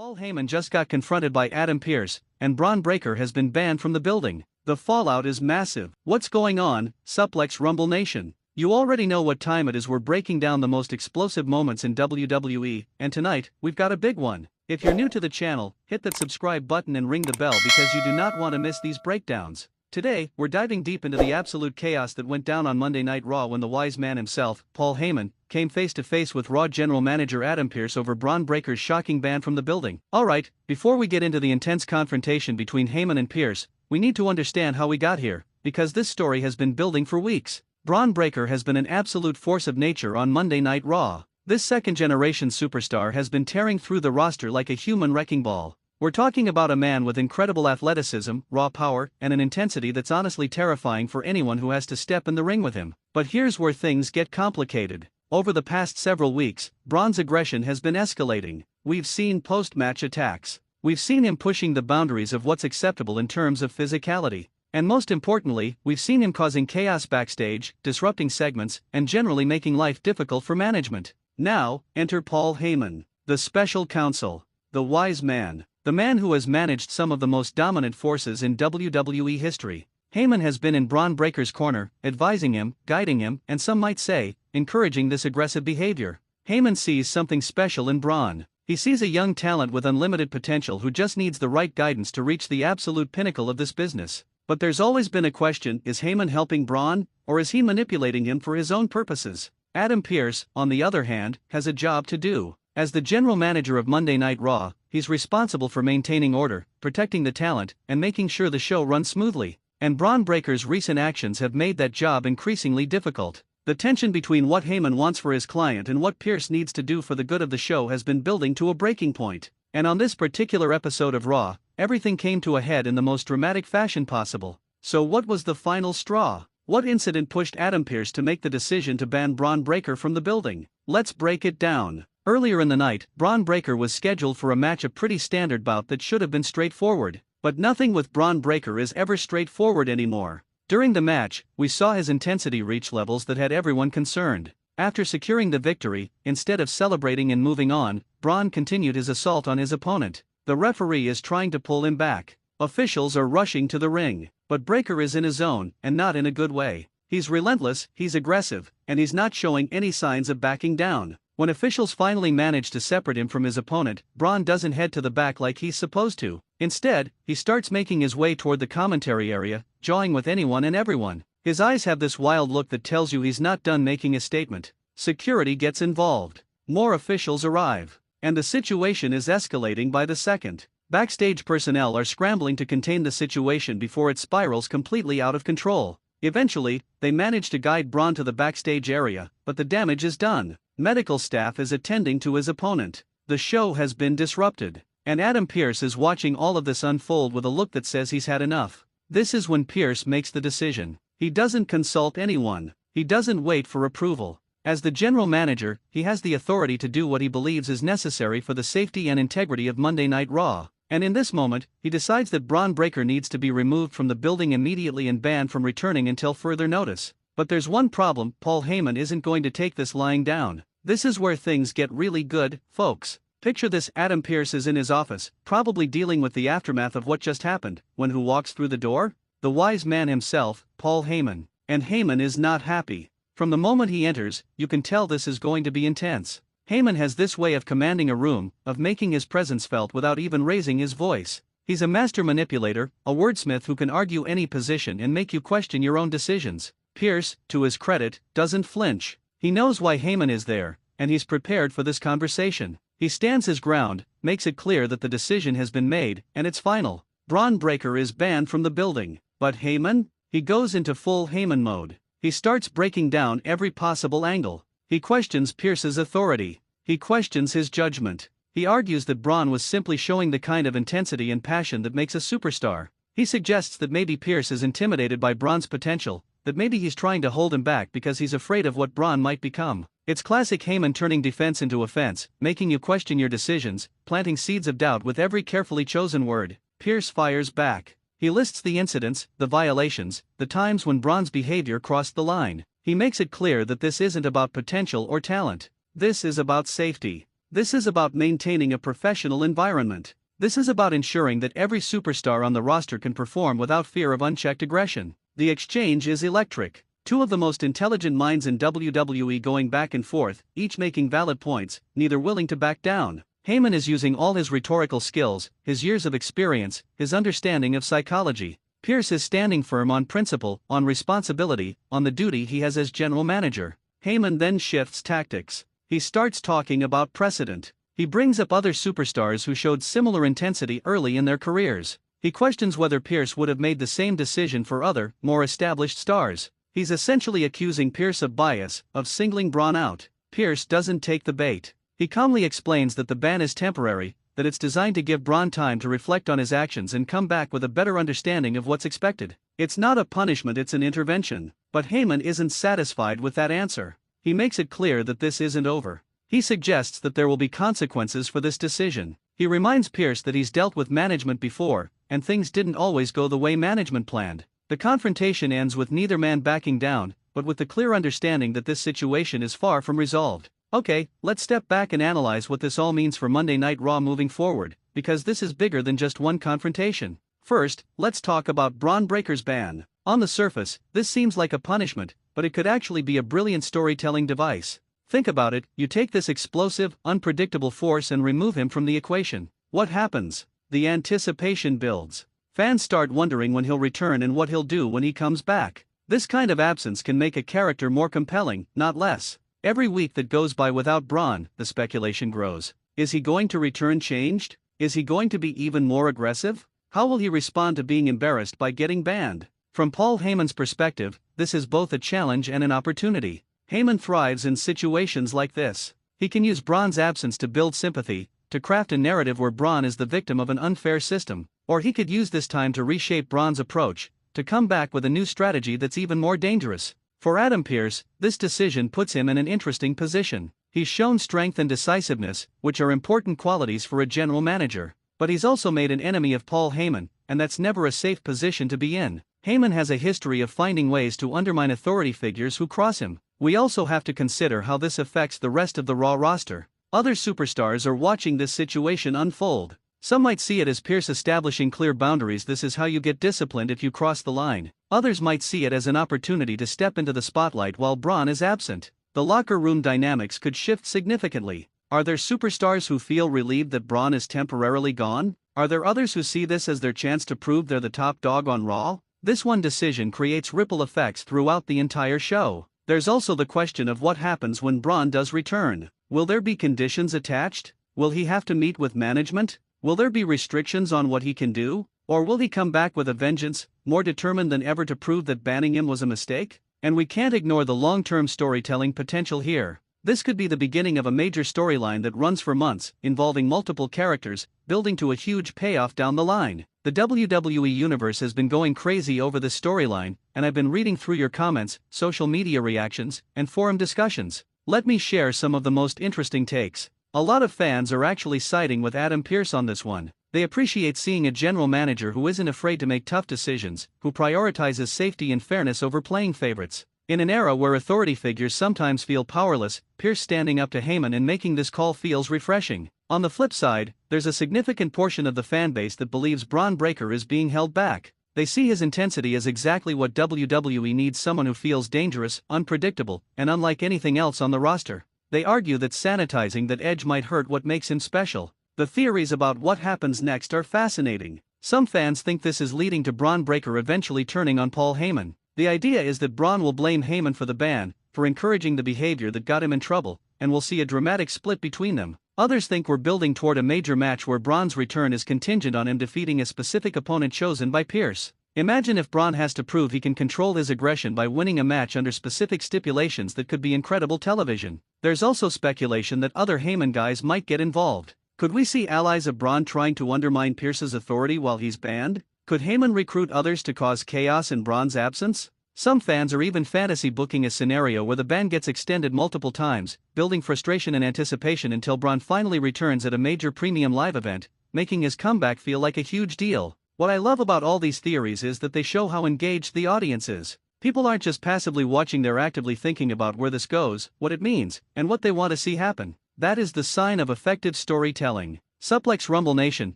Paul Heyman just got confronted by Adam Pearce, and Bron Breakker has been banned from the building. The fallout is massive. What's going on, Suplex Rumble Nation? You already know what time it is. We're breaking down the most explosive moments in WWE, and tonight, we've got a big one. If you're new to the channel, hit that subscribe button and ring the bell because you do not want to miss these breakdowns. Today, we're diving deep into the absolute chaos that went down on Monday Night Raw when the wise man himself, Paul Heyman, came face to face with Raw General Manager Adam Pearce over Bron Breakker's shocking ban from the building. Alright, before we get into the intense confrontation between Heyman and Pearce, we need to understand how we got here, because this story has been building for weeks. Bron Breakker has been an absolute force of nature on Monday Night Raw. This second-generation superstar has been tearing through the roster like a human wrecking ball. We're talking about a man with incredible athleticism, raw power, and an intensity that's honestly terrifying for anyone who has to step in the ring with him. But here's where things get complicated. Over the past several weeks, Bron's aggression has been escalating. We've seen post-match attacks. We've seen him pushing the boundaries of what's acceptable in terms of physicality. And most importantly, we've seen him causing chaos backstage, disrupting segments, and generally making life difficult for management. Now, enter Paul Heyman, the special counsel, the wise man. The man who has managed some of the most dominant forces in WWE history. Heyman has been in Bron Breakker's corner, advising him, guiding him, and some might say, encouraging this aggressive behavior. Heyman sees something special in Bron. He sees a young talent with unlimited potential who just needs the right guidance to reach the absolute pinnacle of this business. But there's always been a question: is Heyman helping Bron, or is he manipulating him for his own purposes? Adam Pearce, on the other hand, has a job to do. As the general manager of Monday Night Raw, he's responsible for maintaining order, protecting the talent, and making sure the show runs smoothly. And Bron Breakker's recent actions have made that job increasingly difficult. The tension between what Heyman wants for his client and what Pearce needs to do for the good of the show has been building to a breaking point. And on this particular episode of Raw, everything came to a head in the most dramatic fashion possible. So what was the final straw? What incident pushed Adam Pearce to make the decision to ban Bron Breakker from the building? Let's break it down. Earlier in the night, Bron Breakker was scheduled for a match, a pretty standard bout that should have been straightforward. But nothing with Bron Breakker is ever straightforward anymore. During the match, we saw his intensity reach levels that had everyone concerned. After securing the victory, instead of celebrating and moving on, Bron continued his assault on his opponent. The referee is trying to pull him back. Officials are rushing to the ring. But Breakker is in his zone, and not in a good way. He's relentless, he's aggressive, and he's not showing any signs of backing down. When officials finally manage to separate him from his opponent, Bron doesn't head to the back like he's supposed to. Instead, he starts making his way toward the commentary area, jawing with anyone and everyone. His eyes have this wild look that tells you he's not done making a statement. Security gets involved. More officials arrive. And the situation is escalating by the second. Backstage personnel are scrambling to contain the situation before it spirals completely out of control. Eventually, they manage to guide Bron to the backstage area, but the damage is done. Medical staff is attending to his opponent. The show has been disrupted. And Adam Pearce is watching all of this unfold with a look that says he's had enough. This is when Pearce makes the decision. He doesn't consult anyone. He doesn't wait for approval. As the general manager, he has the authority to do what he believes is necessary for the safety and integrity of Monday Night Raw. And in this moment, he decides that Bron Breakker needs to be removed from the building immediately and banned from returning until further notice. But there's one problem: Paul Heyman isn't going to take this lying down. This is where things get really good, folks. Picture this: Adam Pearce is in his office, probably dealing with the aftermath of what just happened, when who walks through the door? The wise man himself, Paul Heyman. And Heyman is not happy. From the moment he enters, you can tell this is going to be intense. Heyman has this way of commanding a room, of making his presence felt without even raising his voice. He's a master manipulator, a wordsmith who can argue any position and make you question your own decisions. Pearce, to his credit, doesn't flinch. He knows why Heyman is there, and he's prepared for this conversation. He stands his ground, makes it clear that the decision has been made, and it's final. Bron Breakker is banned from the building. But Heyman? He goes into full Heyman mode. He starts breaking down every possible angle. He questions Pearce's authority. He questions his judgment. He argues that Bron was simply showing the kind of intensity and passion that makes a superstar. He suggests that maybe Pearce is intimidated by Bron's potential, that maybe he's trying to hold him back because he's afraid of what Bron might become. It's classic Heyman turning defense into offense, making you question your decisions, planting seeds of doubt with every carefully chosen word. Pearce fires back. He lists the incidents, the violations, the times when Bron's behavior crossed the line. He makes it clear that this isn't about potential or talent. This is about safety. This is about maintaining a professional environment. This is about ensuring that every superstar on the roster can perform without fear of unchecked aggression. The exchange is electric. Two of the most intelligent minds in WWE going back and forth, each making valid points, neither willing to back down. Heyman is using all his rhetorical skills, his years of experience, his understanding of psychology. Pearce is standing firm on principle, on responsibility, on the duty he has as general manager. Heyman then shifts tactics. He starts talking about precedent. He brings up other superstars who showed similar intensity early in their careers. He questions whether Pearce would have made the same decision for other, more established stars. He's essentially accusing Pearce of bias, of singling Bron out. Pearce doesn't take the bait. He calmly explains that the ban is temporary, that it's designed to give Bron time to reflect on his actions and come back with a better understanding of what's expected. It's not a punishment, it's an intervention. But Heyman isn't satisfied with that answer. He makes it clear that this isn't over. He suggests that there will be consequences for this decision. He reminds Pearce that he's dealt with management before, and things didn't always go the way management planned. The confrontation ends with neither man backing down, but with the clear understanding that this situation is far from resolved. Okay, let's step back and analyze what this all means for Monday Night Raw moving forward, because this is bigger than just one confrontation. First, let's talk about Bron Breakker's ban. On the surface, this seems like a punishment, but it could actually be a brilliant storytelling device. Think about it, you take this explosive, unpredictable force and remove him from the equation. What happens? The anticipation builds. Fans start wondering when he'll return and what he'll do when he comes back. This kind of absence can make a character more compelling, not less. Every week that goes by without Bron, the speculation grows. Is he going to return changed? Is he going to be even more aggressive? How will he respond to being embarrassed by getting banned? From Paul Heyman's perspective, this is both a challenge and an opportunity. Heyman thrives in situations like this. He can use Bron's absence to build sympathy, to craft a narrative where Bron is the victim of an unfair system, or he could use this time to reshape Bron's approach, to come back with a new strategy that's even more dangerous. For Adam Pearce, this decision puts him in an interesting position. He's shown strength and decisiveness, which are important qualities for a general manager. But he's also made an enemy of Paul Heyman, and that's never a safe position to be in. Heyman has a history of finding ways to undermine authority figures who cross him. We also have to consider how this affects the rest of the Raw roster. Other superstars are watching this situation unfold. Some might see it as Pearce establishing clear boundaries. This is how you get disciplined if you cross the line. Others might see it as an opportunity to step into the spotlight while Bron is absent. The locker room dynamics could shift significantly. Are there superstars who feel relieved that Bron is temporarily gone? Are there others who see this as their chance to prove they're the top dog on Raw? This one decision creates ripple effects throughout the entire show. There's also the question of what happens when Bron does return. Will there be conditions attached? Will he have to meet with management? Will there be restrictions on what he can do? Or will he come back with a vengeance, more determined than ever to prove that banning him was a mistake? And we can't ignore the long-term storytelling potential here. This could be the beginning of a major storyline that runs for months, involving multiple characters, building to a huge payoff down the line. The WWE Universe has been going crazy over this storyline, and I've been reading through your comments, social media reactions, and forum discussions. Let me share some of the most interesting takes. A lot of fans are actually siding with Adam Pearce on this one. They appreciate seeing a general manager who isn't afraid to make tough decisions, who prioritizes safety and fairness over playing favorites. In an era where authority figures sometimes feel powerless, Pearce standing up to Heyman and making this call feels refreshing. On the flip side, there's a significant portion of the fanbase that believes Bron Breakker is being held back. They see his intensity as exactly what WWE needs: someone who feels dangerous, unpredictable, and unlike anything else on the roster. They argue that sanitizing that edge might hurt what makes him special. The theories about what happens next are fascinating. Some fans think this is leading to Bron Breakker eventually turning on Paul Heyman. The idea is that Bron will blame Heyman for the ban, for encouraging the behavior that got him in trouble, and we'll see a dramatic split between them. Others think we're building toward a major match where Bron's return is contingent on him defeating a specific opponent chosen by Pearce. Imagine if Bron has to prove he can control his aggression by winning a match under specific stipulations. That could be incredible television. There's also speculation that other Heyman guys might get involved. Could we see allies of Bron trying to undermine Pearce's authority while he's banned? Could Heyman recruit others to cause chaos in Bron's absence? Some fans are even fantasy booking a scenario where the ban gets extended multiple times, building frustration and anticipation until Bron finally returns at a major premium live event, making his comeback feel like a huge deal. What I love about all these theories is that they show how engaged the audience is. People aren't just passively watching, they're actively thinking about where this goes, what it means, and what they want to see happen. That is the sign of effective storytelling. Suplex Rumble Nation,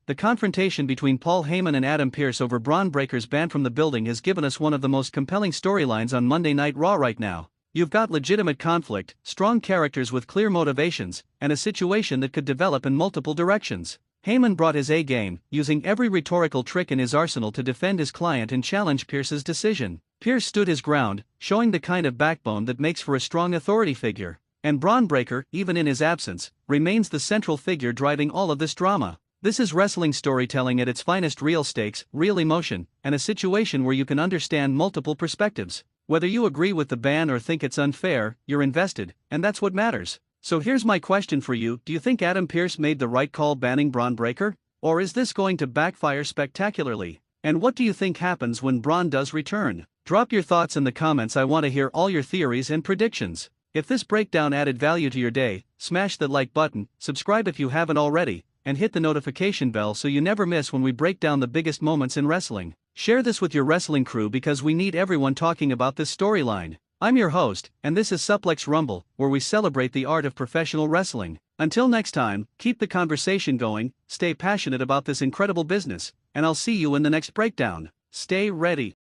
the confrontation between Paul Heyman and Adam Pearce over Bron Breakker's ban from the building has given us one of the most compelling storylines on Monday Night Raw right now. You've got legitimate conflict, strong characters with clear motivations, and a situation that could develop in multiple directions. Heyman brought his A-game, using every rhetorical trick in his arsenal to defend his client and challenge Pearce's decision. Pearce stood his ground, showing the kind of backbone that makes for a strong authority figure. And Bron Breakker, even in his absence, remains the central figure driving all of this drama. This is wrestling storytelling at its finest: real stakes, real emotion, and a situation where you can understand multiple perspectives. Whether you agree with the ban or think it's unfair, you're invested, and that's what matters. So here's my question for you: do you think Adam Pearce made the right call banning Bron Breakker? Or is this going to backfire spectacularly? And what do you think happens when Bron does return? Drop your thoughts in the comments. I want to hear all your theories and predictions. If this breakdown added value to your day, smash that like button, subscribe if you haven't already, and hit the notification bell so you never miss when we break down the biggest moments in wrestling. Share this with your wrestling crew because we need everyone talking about this storyline. I'm your host, and this is Suplex Rumble, where we celebrate the art of professional wrestling. Until next time, keep the conversation going, stay passionate about this incredible business, and I'll see you in the next breakdown. Stay ready.